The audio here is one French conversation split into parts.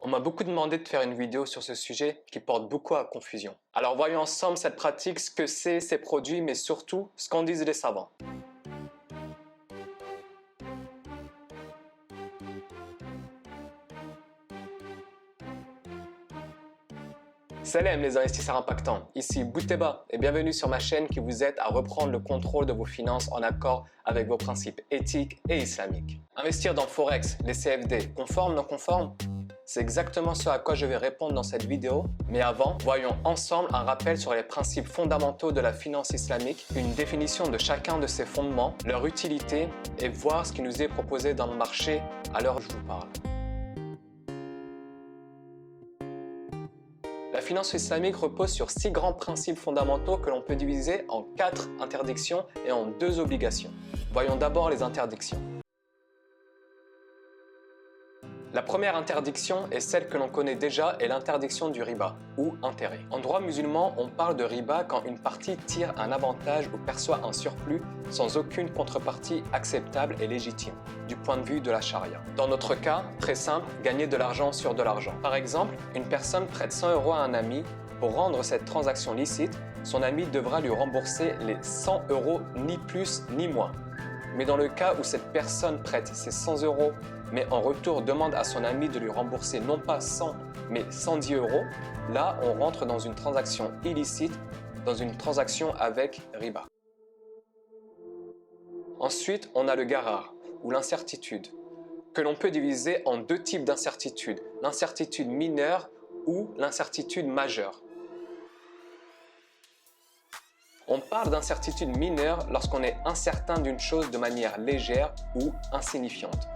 On m'a beaucoup demandé de faire une vidéo sur ce sujet qui porte beaucoup à confusion. Alors voyons ensemble cette pratique, ce que c'est, ces produits, mais surtout ce qu'en disent les savants. Salam les investisseurs impactants, ici Bouteba et bienvenue sur ma chaîne qui vous aide à reprendre le contrôle de vos finances en accord avec vos principes éthiques et islamiques. Investir dans le Forex, les CFD, conforme, non conforme? C'est exactement ce à quoi je vais répondre dans cette vidéo, mais avant, voyons ensemble un rappel sur les principes fondamentaux de la finance islamique, une définition de chacun de ces fondements, leur utilité et voir ce qui nous est proposé dans le marché à l'heure où je vous parle. La finance islamique repose sur 6 grands principes fondamentaux que l'on peut diviser en 4 interdictions et en 2 obligations. Voyons d'abord les interdictions. La première interdiction est celle que l'on connaît déjà et l'interdiction du riba, ou intérêt. En droit musulman, on parle de riba quand une partie tire un avantage ou perçoit un surplus sans aucune contrepartie acceptable et légitime, du point de vue de la charia. Dans notre cas, très simple, gagner de l'argent sur de l'argent. Par exemple, une personne prête 100 € à un ami. Pour rendre cette transaction licite, son ami devra lui rembourser les 100 € ni plus ni moins. Mais dans le cas où cette personne prête ses 100 €, mais en retour demande à son ami de lui rembourser non pas 100, mais 110 €, là on rentre dans une transaction illicite, dans une transaction avec riba. Ensuite, on a le gharar, ou l'incertitude, que l'on peut diviser en 2 types d'incertitude, l'incertitude mineure ou l'incertitude majeure. On parle d'incertitude mineure lorsqu'on est incertain d'une chose de manière légère ou insignifiante.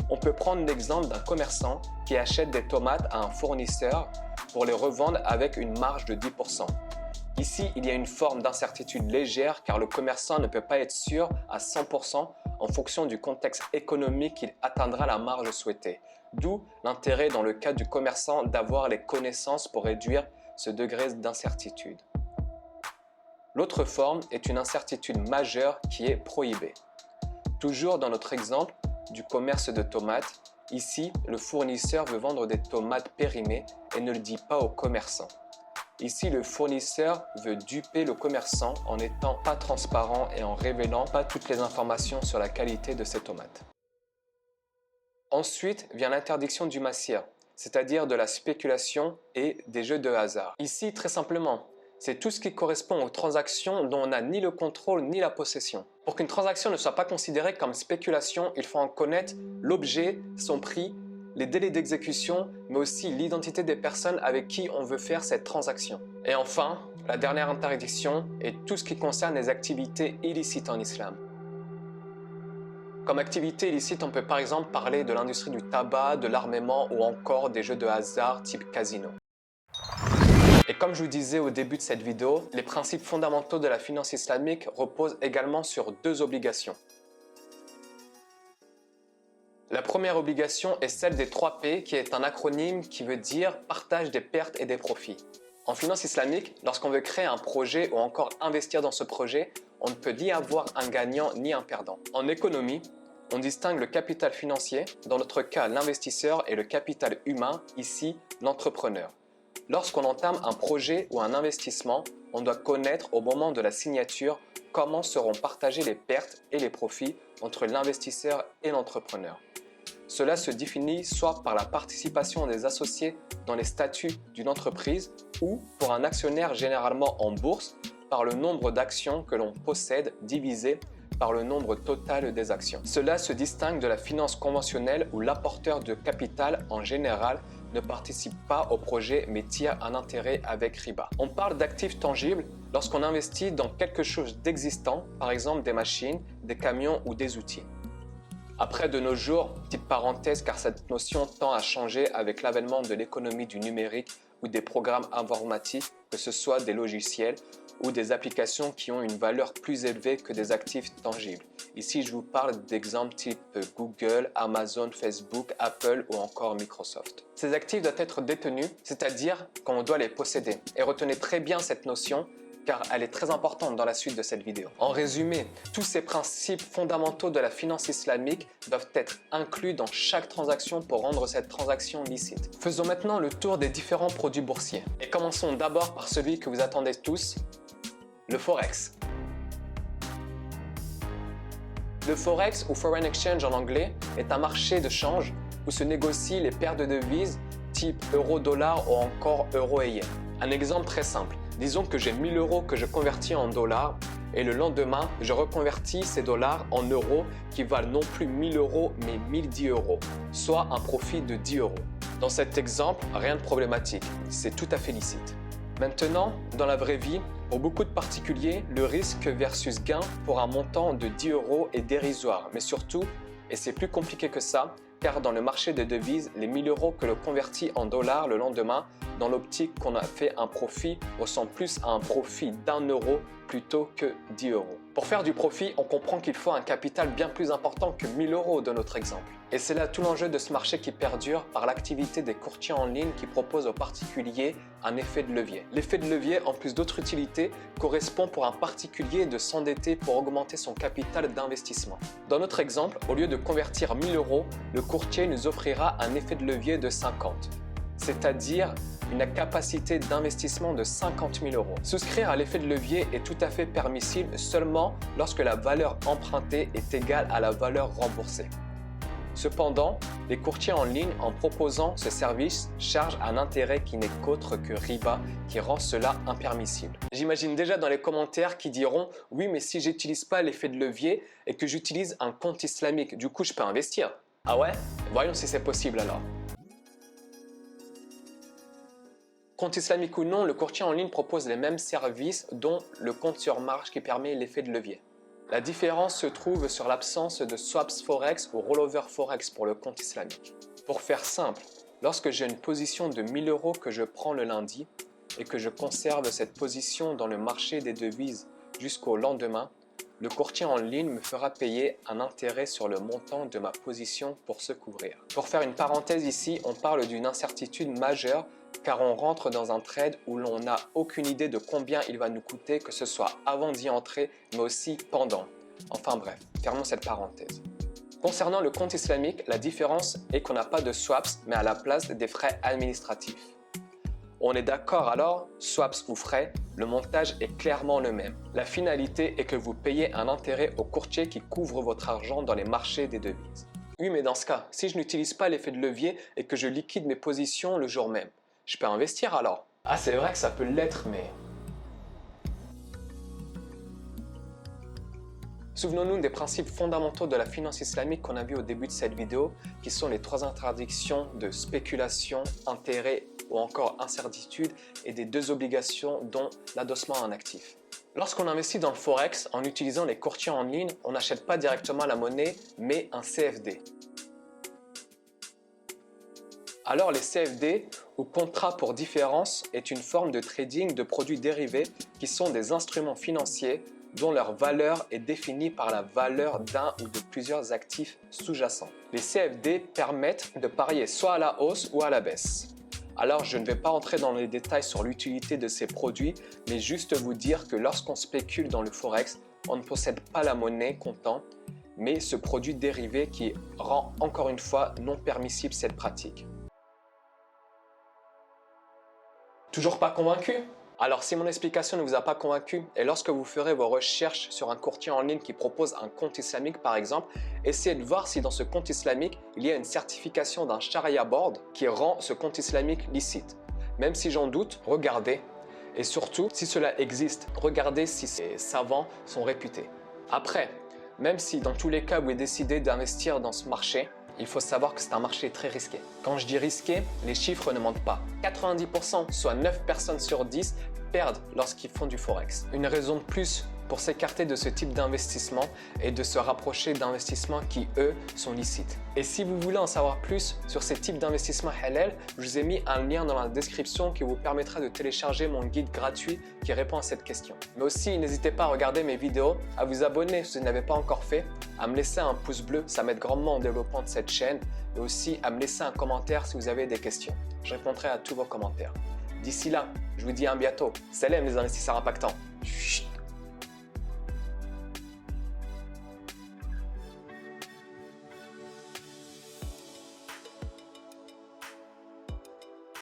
On peut prendre l'exemple d'un commerçant qui achète des tomates à un fournisseur pour les revendre avec une marge de 10%. Ici, il y a une forme d'incertitude légère car le commerçant ne peut pas être sûr à 100% en fonction du contexte économique qu'il atteindra la marge souhaitée. D'où l'intérêt dans le cas du commerçant d'avoir les connaissances pour réduire ce degré d'incertitude. L'autre forme est une incertitude majeure qui est prohibée. Toujours dans notre exemple du commerce de tomates, ici le fournisseur veut vendre des tomates périmées et ne le dit pas au commerçant. Ici le fournisseur veut duper le commerçant en n'étant pas transparent et en révélant pas toutes les informations sur la qualité de ces tomates. Ensuite vient l'interdiction du massir, c'est-à-dire de la spéculation et des jeux de hasard. Ici très simplement, c'est tout ce qui correspond aux transactions dont on n'a ni le contrôle ni la possession. Pour qu'une transaction ne soit pas considérée comme spéculation, il faut en connaître l'objet, son prix, les délais d'exécution, mais aussi l'identité des personnes avec qui on veut faire cette transaction. Et enfin, la dernière interdiction est tout ce qui concerne les activités illicites en islam. Comme activité illicite, on peut par exemple parler de l'industrie du tabac, de l'armement ou encore des jeux de hasard type casino. Et comme je vous disais au début de cette vidéo, les principes fondamentaux de la finance islamique reposent également sur 2 obligations. La première obligation est celle des 3 P, qui est un acronyme qui veut dire partage des pertes et des profits. En finance islamique, lorsqu'on veut créer un projet ou encore investir dans ce projet, on ne peut ni avoir un gagnant ni un perdant. En économie, on distingue le capital financier, dans notre cas l'investisseur, et le capital humain, ici l'entrepreneur. Lorsqu'on entame un projet ou un investissement, on doit connaître au moment de la signature comment seront partagées les pertes et les profits entre l'investisseur et l'entrepreneur. Cela se définit soit par la participation des associés dans les statuts d'une entreprise ou pour un actionnaire généralement en bourse par le nombre d'actions que l'on possède divisé par le nombre total des actions. Cela se distingue de la finance conventionnelle où l'apporteur de capital en général ne participe pas au projet mais tire un intérêt avec riba. On parle d'actifs tangibles lorsqu'on investit dans quelque chose d'existant, par exemple des machines, des camions ou des outils. Après de nos jours, petite parenthèse car cette notion tend à changer avec l'avènement de l'économie du numérique ou des programmes informatiques, que ce soit des logiciels ou des applications qui ont une valeur plus élevée que des actifs tangibles. Ici, je vous parle d'exemples type Google, Amazon, Facebook, Apple ou encore Microsoft. Ces actifs doivent être détenus, c'est-à-dire qu'on doit les posséder. Et retenez très bien cette notion car elle est très importante dans la suite de cette vidéo. En résumé, tous ces principes fondamentaux de la finance islamique doivent être inclus dans chaque transaction pour rendre cette transaction licite. Faisons maintenant le tour des différents produits boursiers. Et commençons d'abord par celui que vous attendez tous, le Forex. Le Forex, ou Foreign Exchange en anglais, est un marché de change où se négocient les paires de devises type euro-dollar ou encore euro et yen. Un exemple très simple. Disons que j'ai 1000 euros que je convertis en dollars et le lendemain, je reconvertis ces dollars en euros qui valent non plus 1000 euros mais 1010 euros, soit un profit de 10 euros. Dans cet exemple, rien de problématique, c'est tout à fait licite. Maintenant, dans la vraie vie, pour beaucoup de particuliers, le risque versus gain pour un montant de 10 euros est dérisoire, mais surtout, et c'est plus compliqué que ça, car dans le marché des devises, les 1000 euros que l'on convertit en dollars le lendemain, dans l'optique qu'on a fait un profit, ressemble plus à un profit d'1 euro plutôt que 10 euros. Pour faire du profit, on comprend qu'il faut un capital bien plus important que 1000 euros de notre exemple. Et c'est là tout l'enjeu de ce marché qui perdure par l'activité des courtiers en ligne qui proposent aux particuliers un effet de levier. L'effet de levier, en plus d'autres utilités, correspond pour un particulier de s'endetter pour augmenter son capital d'investissement. Dans notre exemple, au lieu de convertir 1000 euros, le courtier nous offrira un effet de levier de 50, c'est-à-dire une capacité d'investissement de 50 000 euros. Souscrire à l'effet de levier est tout à fait permissible seulement lorsque la valeur empruntée est égale à la valeur remboursée. Cependant, les courtiers en ligne, en proposant ce service, chargent un intérêt qui n'est qu'autre que riba, qui rend cela impermissible. J'imagine déjà dans les commentaires qui diront « Oui, mais si j'utilise pas l'effet de levier et que j'utilise un compte islamique, du coup je peux investir ». Ah ouais? Voyons si c'est possible alors. Compte islamique ou non, le courtier en ligne propose les mêmes services, dont le compte sur marge qui permet l'effet de levier. La différence se trouve sur l'absence de swaps forex ou rollover forex pour le compte islamique. Pour faire simple, lorsque j'ai une position de 1000 euros que je prends le lundi et que je conserve cette position dans le marché des devises jusqu'au lendemain, le courtier en ligne me fera payer un intérêt sur le montant de ma position pour se couvrir. Pour faire une parenthèse ici, on parle d'une incertitude majeure car on rentre dans un trade où l'on n'a aucune idée de combien il va nous coûter, que ce soit avant d'y entrer, mais aussi pendant. Enfin bref, fermons cette parenthèse. Concernant le compte islamique, la différence est qu'on n'a pas de swaps, mais à la place des frais administratifs. On est d'accord alors, swaps ou frais, le montage est clairement le même. La finalité est que vous payez un intérêt au courtier qui couvre votre argent dans les marchés des devises. Oui, mais dans ce cas, si je n'utilise pas l'effet de levier et que je liquide mes positions le jour même, je peux investir alors? Ah, c'est vrai que ça peut l'être, mais... Souvenons-nous des principes fondamentaux de la finance islamique qu'on a vu au début de cette vidéo, qui sont les 3 interdictions de spéculation, intérêt ou encore incertitude, et des 2 obligations dont l'adossement à un actif. Lorsqu'on investit dans le Forex, en utilisant les courtiers en ligne, on n'achète pas directement la monnaie, mais un CFD. Alors les CFD, ou contrats pour différence, est une forme de trading de produits dérivés qui sont des instruments financiers dont leur valeur est définie par la valeur d'un ou de plusieurs actifs sous-jacents. Les CFD permettent de parier soit à la hausse ou à la baisse. Alors je ne vais pas entrer dans les détails sur l'utilité de ces produits, mais juste vous dire que lorsqu'on spécule dans le Forex, on ne possède pas la monnaie comptant, mais ce produit dérivé qui rend encore une fois non permissible cette pratique. Toujours pas convaincu? Alors si mon explication ne vous a pas convaincu et lorsque vous ferez vos recherches sur un courtier en ligne qui propose un compte islamique par exemple, essayez de voir si dans ce compte islamique il y a une certification d'un Sharia Board qui rend ce compte islamique licite. Même si j'en doute, regardez. Et surtout, si cela existe, regardez si ces savants sont réputés. Après, même si dans tous les cas vous décidez d'investir dans ce marché, il faut savoir que c'est un marché très risqué. Quand je dis risqué, les chiffres ne mentent pas. 90%, soit 9 personnes sur 10, perdent lorsqu'ils font du Forex. Une raison de plus pour s'écarter de ce type d'investissement et de se rapprocher d'investissements qui, eux, sont licites. Et si vous voulez en savoir plus sur ces types d'investissements halal, je vous ai mis un lien dans la description qui vous permettra de télécharger mon guide gratuit qui répond à cette question. Mais aussi, n'hésitez pas à regarder mes vidéos, à vous abonner si vous ne l'avez pas encore fait, à me laisser un pouce bleu, ça m'aide grandement au développement de cette chaîne, et aussi à me laisser un commentaire si vous avez des questions. Je répondrai à tous vos commentaires. D'ici là, je vous dis à bientôt. Salam les investisseurs impactants. Chut.